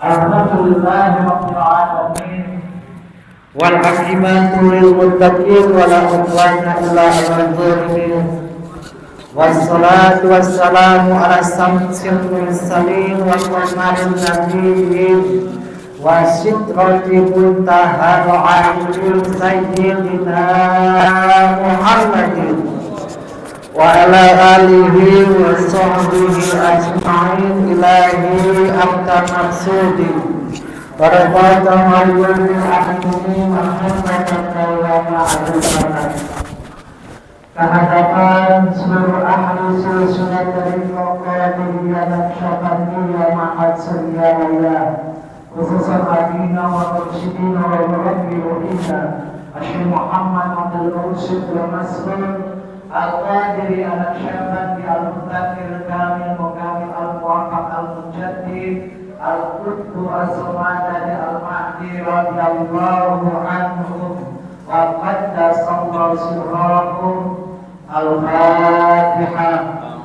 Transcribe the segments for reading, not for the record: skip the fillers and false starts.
Alhamdulillahi rabbil alamin. Wal aqibatu lil muttaqin wa la udwana illa 'alal zalimin. Wassalatu wassalamu ala samsil mursalin wa qamaril nabiyyin wa sidratil muntaha wa 'alil sayyidina Muhammadin wa ala alihi wa sahbihi ajma'in ilahi anta maksudin barakatan mayyun ahmini Muhammadan wa ma'adukan kehadapan seluruh ahli sunnah dari Qadiyah dan Syafa'iyah ma'ad Sariyah khususan Adina wa Mursyidina wa Murabbi Ruhina Asyik Muhammad Abdul Ursyid wa Masrur Al-Qadiri al-Syafati al-Mutakir Kamil Mukamil al-Muwafaq al-Mujaddid Al-Qutbu as-Samadani al-Mahdi radiyallahu anhum wa qaddasallahu sirrahum al-Fatihah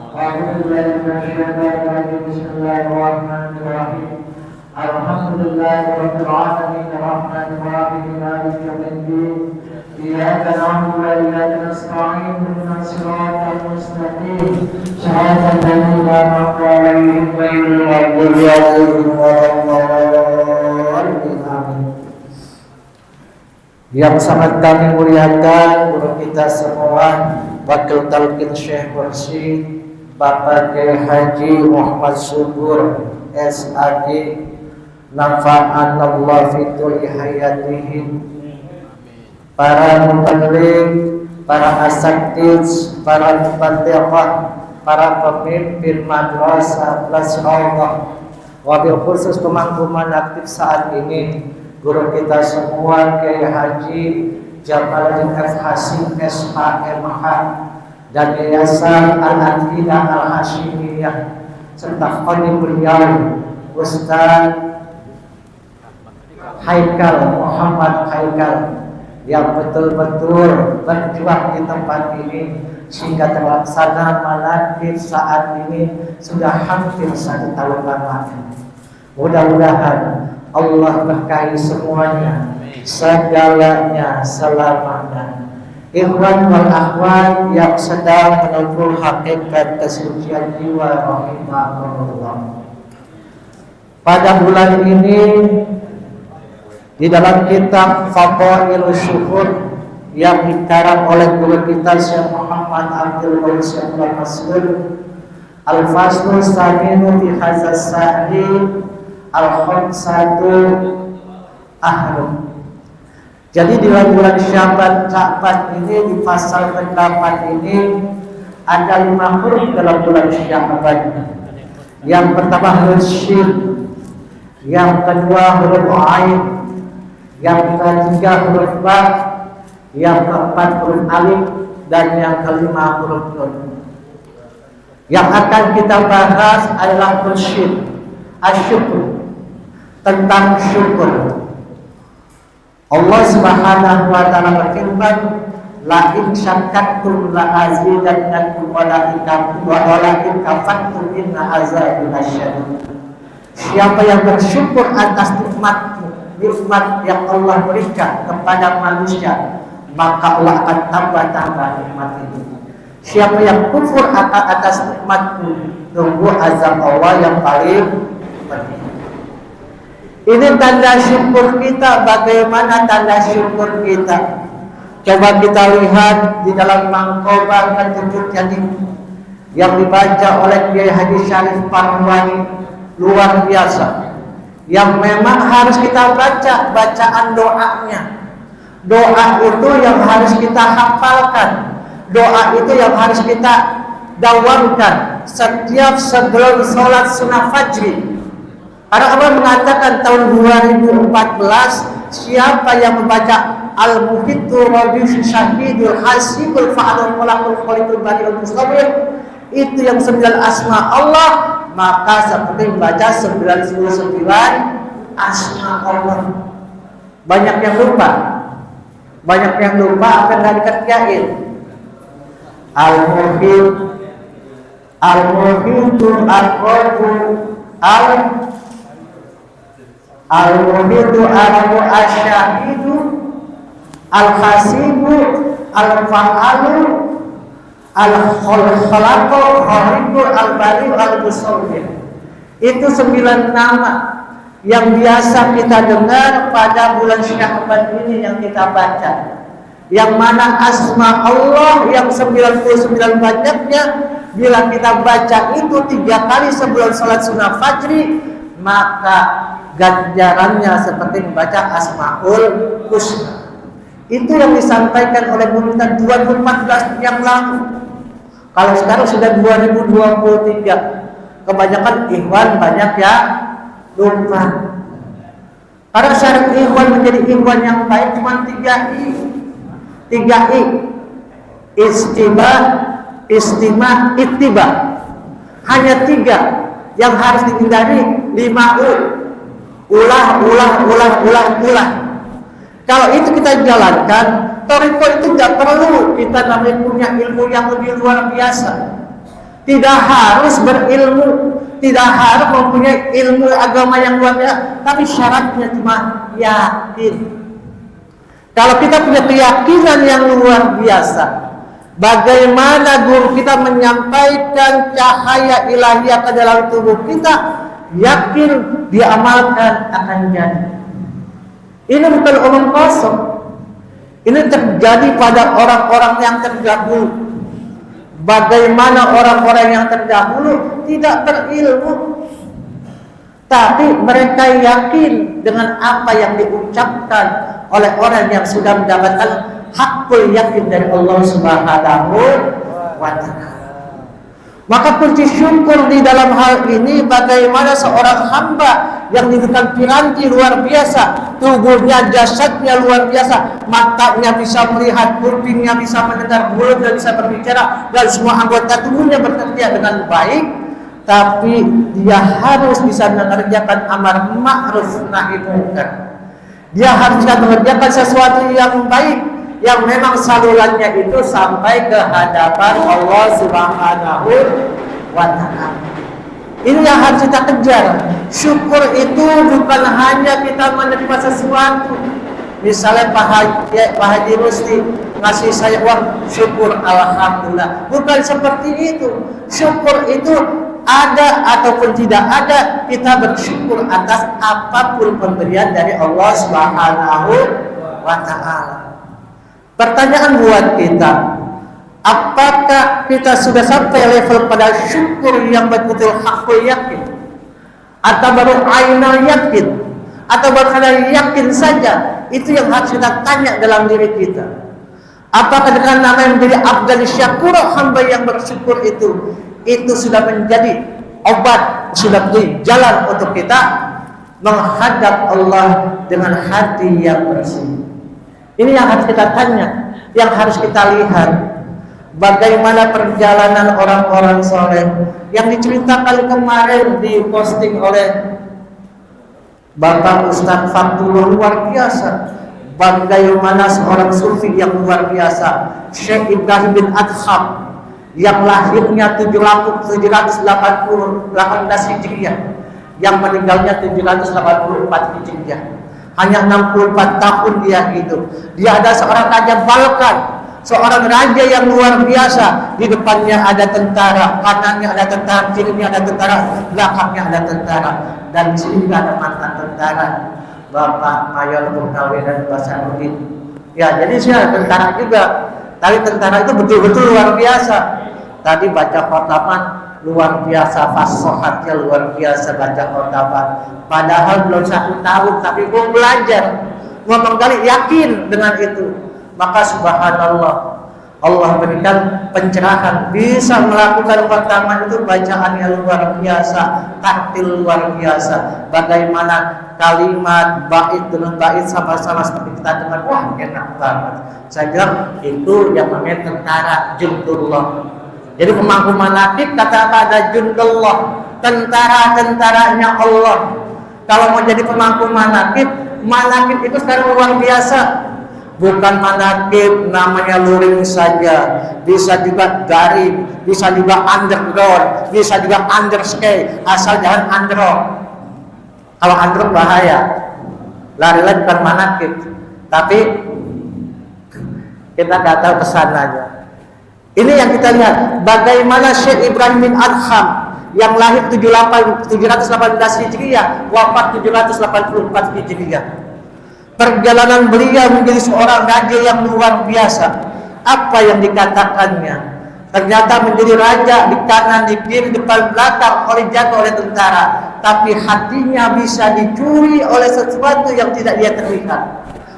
wa billahi minasyaitonir rajim bismillahirrahmanirrahim alhamdulillahi rabbil alamin arrahmanir rahim maliki yaumiddin iyyaka na'budu wa iyyaka nasta'in ihdinas siratal mustaqim siratal ladzina an'amta 'alaihim ghairil maghdubi 'alaihim waladdallin amin. Yang sangat kami muliakan guru kita semua, Wakil Talqin Syekh Mursyid Bapak Kiai Haji Muhammad Subur SAD, nafa'anallahu fi tuli hayatihim, para muballigh, para asatidz, para mufattiqah, para pemimpin madrasah Allah, wabil khusus pemangkuman aktif saat ini guru kita semua Kiai Haji Jamaluddin F. Hasim SHMH dan Yayasan Al-Aqidah Al-Hashimiyah serta Qadim beliau Ustaz Haikal Muhammad Haikal yang betul-betul berjuang di tempat ini sehingga terlaksana manaqib saat ini sudah hampir 1 tahun lamanya. Mudah-mudahan Allah berkahi semuanya, segalanya selamanya. Ikhwan wal akhwat yang sedang menempuh hakikat kesucian jiwa rahimahullah. Pada bulan ini di dalam kitab Fadailus Syuhur yang dikarang oleh guru kita Syekh Muhammad Abdul Ursyid Al-Masrur, Al-Faslu Saminu fi Hazas Sa'di Al-Khamsatu Ahrum. Jadi di bulan Sya'ban ini, di pasal ke-8 ini ada 5 huruf dalam bulan Sya'ban. Yang pertama huruf Shin, yang kedua huruf Ain, yang ketiga huruf Ba, yang keempat huruf Alif, dan yang kelima huruf Nun. Yang akan kita bahas adalah huruf Shin, asyukur, tentang syukur. Allah Subhanahu wa ta'ala berfirman, la in syakartum la azidannakum wa la in kafartum inna azabi lasyadid. Siapa yang bersyukur atas nikmat yang Allah berikan kepada manusia, maka Allah akan tambah nikmat itu. Siapa yang kufur atas nikmatku, tunggu azab Allah yang paling pedih. Ini tanda syukur kita. Bagaimana tanda syukur kita? Coba kita lihat di dalam Mangkobah ke-7 yang dibaca oleh Kiai Haji Syarif Parwani, luar biasa. Yang memang harus kita baca bacaan doanya. Doa itu yang harus kita hafalkan. Doa itu yang harus kita dawamkan setiap sebelum sholat sunnah fajri. Karena Allah mengatakan tahun 2014, siapa yang membaca Al-Muhittu Rabi'u Syahidul Hasibul Fa'alul Mulakul Khalidul Bari'ul Mustabir, itu yang 9 asma Allah, maka seperti membaca 99 asma Allah. Banyak yang lupa apa yang tidak dikerjain. Al-Muhittu Al-Rabu Al-muhitu al-mu asyahidu al-hasibu al-fa'alu al-khalaqu al-khaliqu al-bari'u al-musawwir. Itu 9 nama yang biasa kita dengar pada bulan Sya'ban ini yang kita baca. Yang mana asma Allah yang 99 banyaknya, bila kita baca itu 3 kali sebelum salat sunnah fajri, maka ganjarannya seperti membaca Asmaul Husna. Itu yang disampaikan oleh Muntan 2014 yang lalu. Kalau sekarang sudah 2023, kebanyakan ikhwan banyak ya lupa. Karena syarat ikhwan menjadi ikhwan yang baik cuma 3I. 3I. Istiba, istima, ittiba. Hanya 3 yang harus dihindari. 5U. Ulah. Kalau itu kita jalankan, toriko itu tidak perlu kita namanya punya ilmu yang lebih luar biasa. Tidak harus berilmu, tidak harus mempunyai ilmu agama yang luar biasa, tapi syaratnya cuma yakin. Kalau kita punya keyakinan yang luar biasa, bagaimana guru kita menyampaikan cahaya ilahiyah ke dalam tubuh kita, yakin diamalkan akan jadi. Ini bukan omong kosong. Ini terjadi pada orang-orang yang terdahulu. Bagaimana orang-orang yang terdahulu tidak berilmu, tapi mereka yakin dengan apa yang diucapkan oleh orang yang sudah mendapatkan hakul yakin dari Allah Subhanahu wa Ta'ala. Maka kunci syukur di dalam hal ini, bagaimana seorang hamba yang diberikan piranti luar biasa, tubuhnya, jasadnya luar biasa, matanya bisa melihat, kupingnya bisa mendengar, mulutnya bisa berbicara, dan semua anggota tubuhnya bekerja dengan baik, tapi dia harus bisa mengerjakan amar ma'ruf nahi munkar. Dia harus bisa mengerjakan sesuatu yang baik, yang memang salurannya itu sampai ke hadapan Allah Subhanahu wa Ta'ala. Ini yang harus kita kejar. Syukur itu bukan hanya kita menerima sesuatu. Misalnya Pak Haji Rusti ngasih saya uang, syukur alhamdulillah. Bukan seperti itu. Syukur itu ada ataupun tidak ada, kita bersyukur atas apapun pemberian dari Allah Subhanahu wa Ta'ala. Pertanyaan buat kita, apakah kita sudah sampai level pada syukur yang betul-betul hakul yakin? Atau baru ainal yakin? Atau baru hanya yakin saja? Itu yang harus kita tanya dalam diri kita. Apakah dengan nama yang menjadi abdal syakur, hamba yang bersyukur itu sudah menjadi obat, sudah menjadi jalan untuk kita menghadap Allah dengan hati yang bersih. Ini yang harus kita tanya, yang harus kita lihat. Bagaimana perjalanan orang-orang soleh yang diceritakan kemarin, diposting oleh Bapak Ustadz Fatullah, luar biasa. Bagaimana seorang sufi yang luar biasa, Syekh Ibrahim bin Adham, yang lahirnya 1818 Hijriah, yang meninggalnya 784 Hijriah. Hanya 64 tahun dia hidup. Dia ada seorang raja Balkan, seorang raja yang luar biasa. Di depannya ada tentara, kanannya ada tentara, kirinya ada tentara, belakangnya ada tentara, dan di sini juga ada mantan tentara, Bapak Mayor Purnawiran Basaruddin. Ya, jadi saya tentara juga. Tapi tentara itu betul-betul luar biasa. Tadi baca khotaman luar biasa, fasohatnya luar biasa baca khotaman. Padahal belum 1 tahun, tapi belum belajar. Ngomong kali yakin dengan itu. Maka subhanallah, Allah berikan pencerahan, bisa melakukan khotaman itu bacaan yang luar biasa, taktil luar biasa. Bagaimana kalimat bait dengan bait sama-sama seperti kita dengar, wah enak banget. Saya bilang itu yang namanya tentara jundullah. Jadi pemangku manakib kata apa, ada jundullah, tentara-tentaranya Allah. Kalau mau jadi pemangku manakib itu sekarang luar biasa. Bukan manakib namanya luring saja, bisa juga garing, bisa juga underground, bisa juga underscale, asal jangan andro. Kalau andro bahaya. lari-lari bukan manakib, tapi kita nggak tahu kesananya. Ini yang kita lihat bagaimana Syekh Ibrahim bin Adham yang lahir 718 Hijriah, wafat 784 Hijriah. Perjalanan beliau menjadi seorang raja yang luar biasa. Apa yang dikatakannya? Ternyata menjadi raja di kanan, di kiri, depan, belakang, dijaga oleh tentara. Tapi hatinya bisa dicuri oleh sesuatu yang tidak dia terlihat.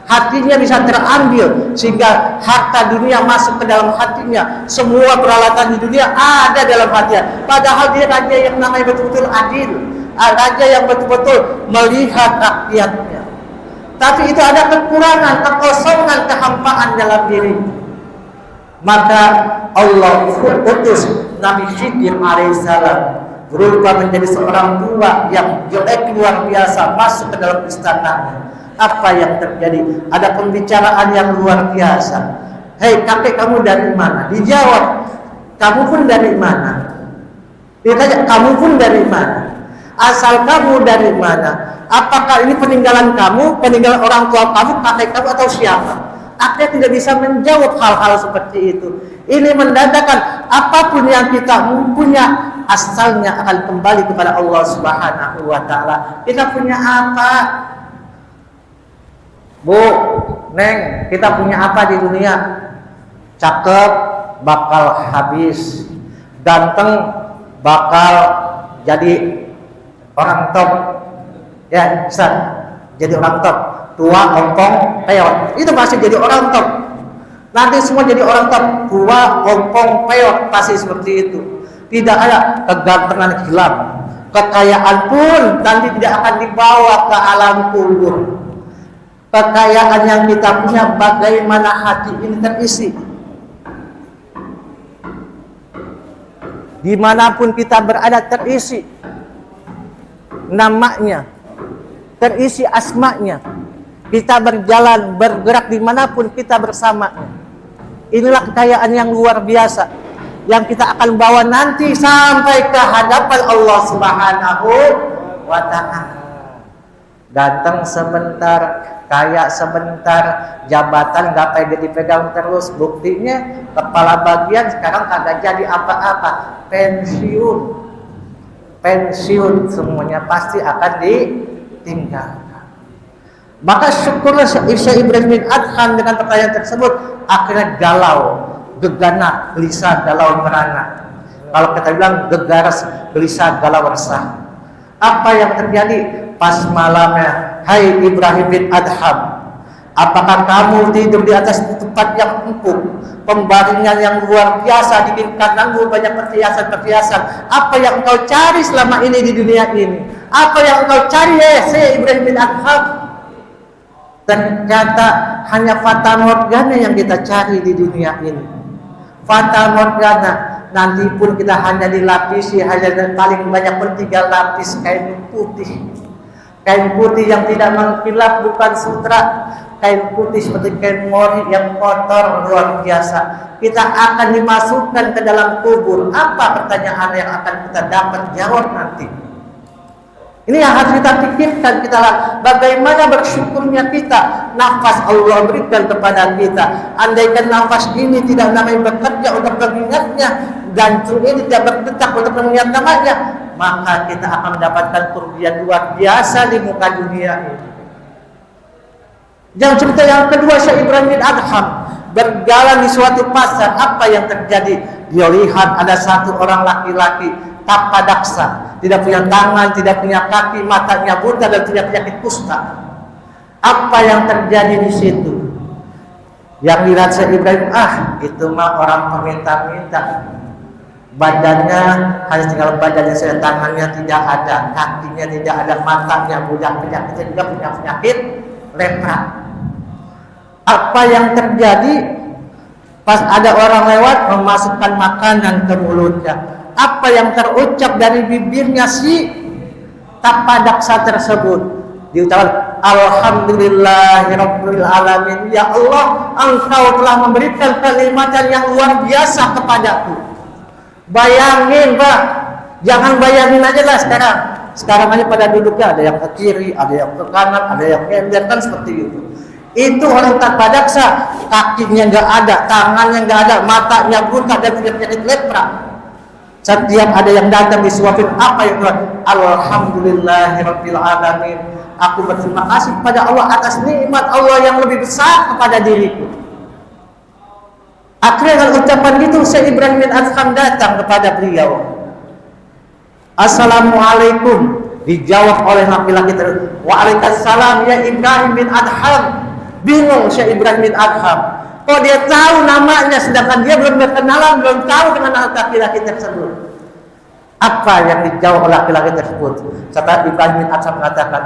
Hatinya bisa terambil sehingga harta dunia masuk ke dalam hatinya. Semua peralatan di dunia ada dalam hatinya. Padahal dia raja yang namanya betul-betul adil, raja yang betul-betul melihat rakyatnya. Tapi itu ada kekurangan, kekosongan, kehampaan dalam diri. Maka Allah utus Nabi Khidir alaihissalam berubah menjadi seorang tua yang jelek luar biasa masuk ke dalam istananya. Apa yang terjadi? Ada pembicaraan yang luar biasa. Hei kakek, kamu dari mana? Dijawab, kamu pun dari mana? Ditanya, kamu pun dari mana? Asal kamu dari mana? Apakah ini peninggalan kamu, peninggalan orang tua kamu, kakek kamu, atau siapa? Akhirnya tidak bisa menjawab hal-hal seperti itu. Ini mendatangkan apapun yang kita punya asalnya akan kembali kepada Allah Subhanahu wa taala. Kita punya apa? Bu, Neng, kita punya apa di dunia? Cakep bakal habis, ganteng bakal jadi orang top. Ya, Ustaz, jadi orang top. Tua, ompong, peot, itu pasti jadi orang top. Nanti semua jadi orang top. Tua, ompong, peot, pasti seperti itu. Tidak ada kegantengan hilang. Kekayaan pun nanti tidak akan dibawa ke alam kubur. Kekayaan yang kita punya, bagaimana hati ini terisi. Dimanapun kita berada terisi namanya, terisi asmanya. Kita berjalan, bergerak dimanapun kita bersamanya. Inilah kekayaan yang luar biasa yang kita akan bawa nanti sampai ke hadapan Allah Subhanahu wa ta'ala. Ganteng sebentar, kaya sebentar, jabatan gak pengen dipegang terus. Buktinya kepala bagian sekarang kagak jadi apa-apa, pensiun semuanya pasti akan ditinggalkan. Maka syukurlah Syekh Ibrahim bin Adham dengan pertanyaan tersebut, akhirnya galau, gegana, gelisah, galau, merana. Kalau kita bilang gegaras, gelisah, galau, resah. Apa yang terjadi pas malamnya? Hai Ibrahim bin Adham, apakah kamu tidur di atas tempat yang empuk, pembaringan yang luar biasa, di kananmu banyak perhiasan-perhiasan? Apa yang engkau cari selama ini di dunia ini? Apa yang engkau cari, Syekh Ibrahim bin Adham? Ternyata hanya fata morgana yang kita cari di dunia ini. Fata morgana. Nanti pun kita hanya dilapisi, hanya paling banyak pun 3 lapis kain putih. Kain putih yang tidak mengkilap, bukan sutra. Kain putih seperti kain mori yang kotor luar biasa. Kita akan dimasukkan ke dalam kubur. Apa pertanyaan yang akan kita dapat jawab nanti? Ini yang harus kita pikirkan, kita bagaimana bersyukurnya kita nafas Allah berikan kepada kita. Andaikan nafas ini tidak namanya bekerja untuk mengingatnya, jantung ini tidak berdetak untuk mengingat namanya, maka kita akan mendapatkan kerugian luar biasa di muka dunia ini. Yang cerita yang kedua, Syekh Ibrahim bin Adham berjalan di suatu pasar. Apa yang terjadi? Dia lihat ada satu orang laki-laki tapadaksa, tidak punya tangan, tidak punya kaki, matanya buta dan punya penyakit kusta. Apa yang terjadi di situ? Yang dilihat Syekh Ibrahim, itu mah orang peminta-minta. Badannya hanya tinggal badannya saja, tangannya tidak ada, kakinya tidak ada, matanya buta, penyakitnya juga punya penyakit lepra. Apa yang terjadi? Pas ada orang lewat memasukkan makanan ke mulutnya, apa yang terucap dari bibirnya si tapadaksa tersebut? Diucapkan, Alhamdulillahirabbil alamin. Ya Allah, Engkau telah memberikan kenikmatan yang luar biasa kepadaku. Bayangin, Pak, jangan bayangin aja lah sekarang. Sekarang aja pada duduknya ada yang ke kiri, ada yang ke kanan, ada yang nyender kan seperti itu. Itu orang tanpa daksa, kakinya nggak ada, tangannya nggak ada, matanya buta dan punya penyakit lepra. Setiap ada yang datang disuapin apa yang Tuhan, alhamdulillahirabbil alamin. Aku berterima kasih kepada Allah atas nikmat Allah yang lebih besar kepada diriku. Akhirnya dengan ucapan itu Syekh Ibrahim bin Adham datang kepada beliau. Assalamualaikum. Dijawab oleh laki-laki tersebut. Waalaikumsalam ya Ibrahim bin Adham. Bingung Syekh Ibrahim bin Adham. Kok dia tahu namanya sedangkan dia belum berkenalan, belum tahu dengan laki-laki tersebut. Apa yang dijawab oleh laki-laki tersebut? Kata Ibrahim bin Adham mengatakan,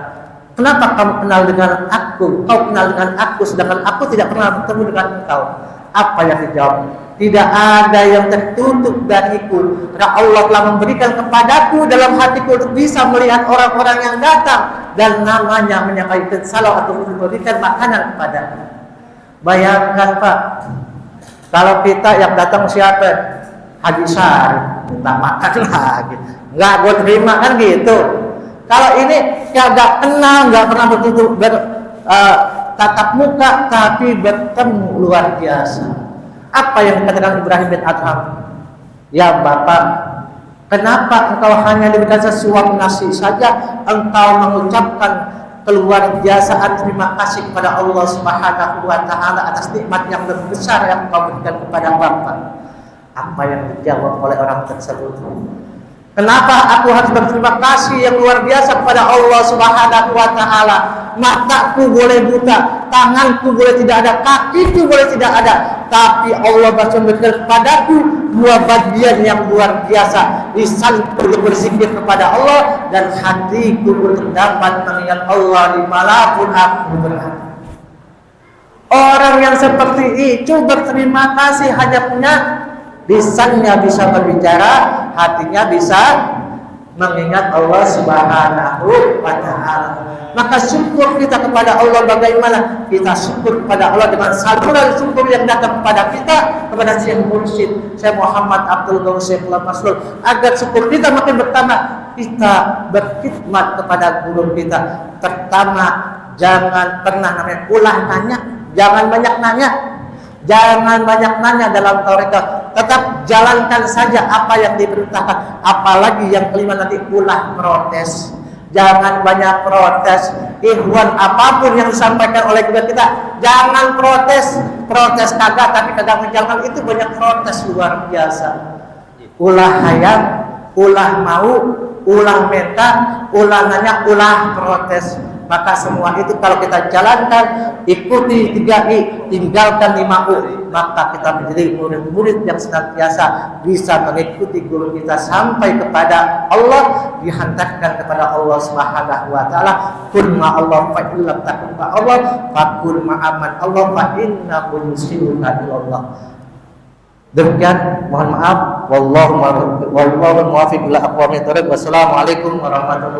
kenapa kamu kenal dengan aku? Kau kenal dengan aku sedangkan aku tidak pernah bertemu dengan engkau. Apa yang dijawab? Tidak ada yang tertutup dariku. Karena Allah telah memberikan kepadaku dalam hatiku untuk bisa melihat orang-orang yang datang dan namanya menyampaikan salam atau memberikan makanan kepadaku. Bayangkan Pak, kalau kita yang datang siapa? Haji Syarif, minta makan lagi, nggak gue terima kan gitu. Kalau ini nggak kenal, nggak pernah tatap muka, tapi bertemu luar biasa. Apa yang dikatakan Ibrahim bin Adham? Ya Bapak, kenapa engkau hanya diberikan sesuap nasi saja, engkau mengucapkan keluar biasaan terima kasih kepada Allah Subhanahu wa taala atas nikmat yang lebih besar yang engkau berikan kepada Bapak? Apa yang dijawab oleh orang tersebut? Kenapa aku harus berterima kasih yang luar biasa kepada Allah Subhanahu wa taala? Mataku boleh buta, tanganku boleh tidak ada, kakiku boleh tidak ada, tapi Allah masih memberikan kepadaku dua bagian yang luar biasa. Lisanku untuk berzikir kepada Allah dan hatiku untuk dapat mengingat Allah dimanapun aku berada. Orang yang seperti itu berterima kasih hanya punya lisannya bisa berbicara, hatinya bisa mengingat Allah Subhanahu wa taala. Maka syukur kita kepada Allah bagaimana? Kita syukur kepada Allah dengan saluran syukur yang datang kepada kita, kepada Syekh Mursyid Syekh Muhammad Abdul Ghaus Syekh Masrur, agar syukur kita makin bertambah. Kita berkhidmat kepada guru kita. Pertama, jangan pernah namanya ulah nanya, jangan banyak nanya. Jangan banyak nanya dalam tarekat, tetap jalankan saja apa yang diperintahkan. Apalagi yang kelima nanti ulah protes. Jangan banyak protes. Ikhwan, apapun yang disampaikan oleh kita, jangan protes. Protes kagak, tapi kagak menjalankan, itu banyak protes luar biasa. Ulah hayang, ulah mau, ulah minta, ulah nanya, ulah protes. Maka semua itu kalau kita jalankan, ikuti 3I, tinggalkan 5U, maka kita menjadi murid-murid yang senantiasa bisa mengikuti guru kita sampai kepada Allah, dihantarkan kepada Allah Subhanahu wa taala. Kun ma Allah fa illam takun ma Allah, fakun ma aman Allah fa innahu yusiruka ilallah. Demikian, mohon maaf, wallahu muwaffiq ila aqwamit thoriq. Wassalamualaikum warahmatullahi